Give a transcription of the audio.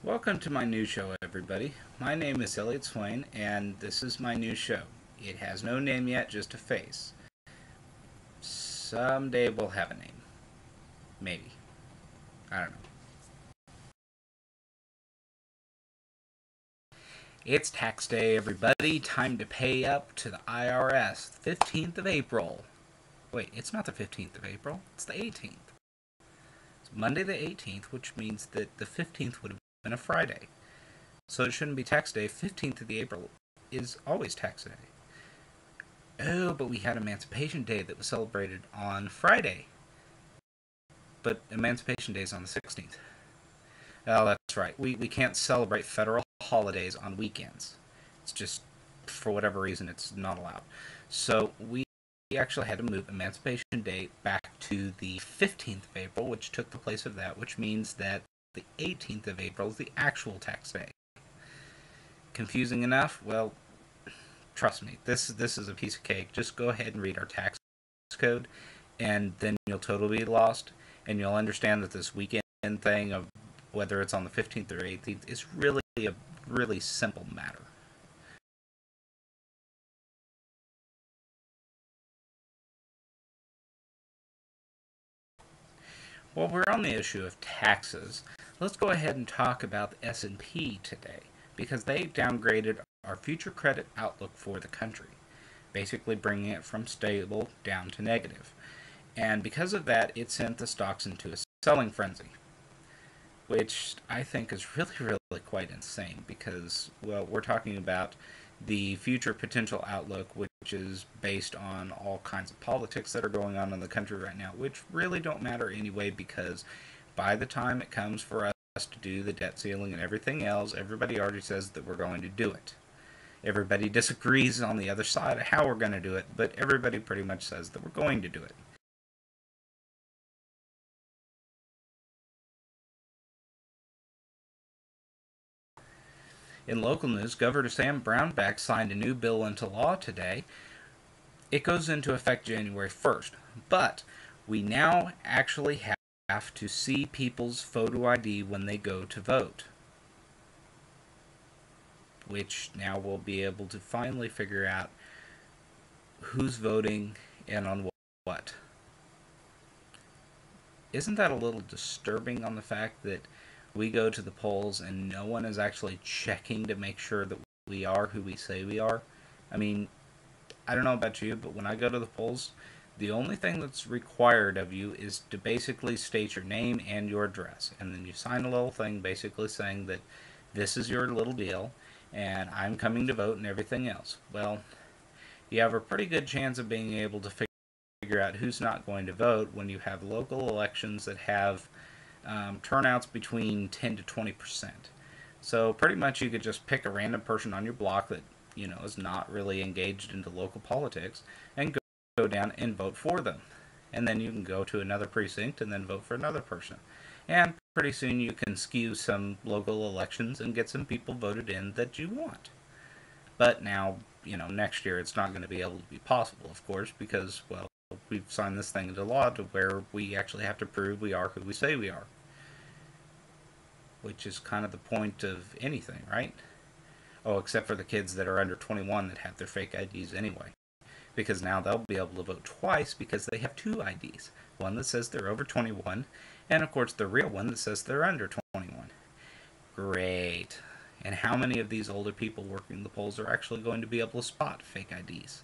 Welcome to my new show, everybody. My name is Elliott Swain, and this is my new show. It has no name yet, just a face. Someday we'll have a name. Maybe. I don't know. It's tax day, everybody. Time to pay up to the IRS. 15th of April. Wait, it's not the 15th of April. It's the 18th. It's Monday the 18th, which means that the 15th would have been a Friday. So it shouldn't be tax day. 15th of the April is always tax day. Oh, but we had Emancipation Day that was celebrated on Friday. But Emancipation Day is on the 16th. Oh, that's right. We can't celebrate federal holidays on weekends. It's just, for whatever reason, it's not allowed. So we actually had to move Emancipation Day back to the 15th of April, which took the place of that, which means that the 18th of April is the actual tax day. Confusing enough? Well, trust me, this is a piece of cake. Just go ahead and read our tax code, and then you'll totally be lost, and you'll understand that this weekend thing of whether it's on the 15th or 18th is really a really simple matter. While we're on the issue of taxes, let's go ahead and talk about the S&P today, because they downgraded our future credit outlook for the country, basically bringing it from stable down to negative. And because of that, it sent the stocks into a selling frenzy, which I think is really, really quite insane because, well, we're talking about the future potential outlook, which is based on all kinds of politics that are going on in the country right now, which really don't matter anyway because by the time it comes for us to do the debt ceiling and everything else, everybody already says that we're going to do it. Everybody disagrees on the other side of how we're going to do it, but everybody pretty much says that we're going to do it. In local news, Governor Sam Brownback signed a new bill into law today. It goes into effect January 1st, but we now actually have to see people's photo ID when they go to vote, which now we'll be able to finally figure out who's voting and on what. Isn't that a little disturbing on the fact that we go to the polls and no one is actually checking to make sure that we are who we say we are? I mean, I don't know about you, but when I go to the polls, the only thing that's required of you is to basically state your name and your address. And then you sign a little thing basically saying that this is your little deal and I'm coming to vote and everything else. Well, you have a pretty good chance of being able to figure out who's not going to vote when you have local elections that have turnouts between 10 to 20%. So pretty much you could just pick a random person on your block that is not really engaged into local politics and go down and vote for them. And then you can go to another precinct and then vote for another person. And pretty soon you can skew some local elections and get some people voted in that you want. But now, next year it's not going to be able to be possible, of course, because, well, we've signed this thing into law to where we actually have to prove we are who we say we are, which is kind of the point of anything, right? Oh, except for the kids that are under 21 that have their fake IDs anyway. Because now they'll be able to vote twice because they have two IDs. One that says they're over 21, and of course the real one that says they're under 21. Great. And how many of these older people working the polls are actually going to be able to spot fake IDs?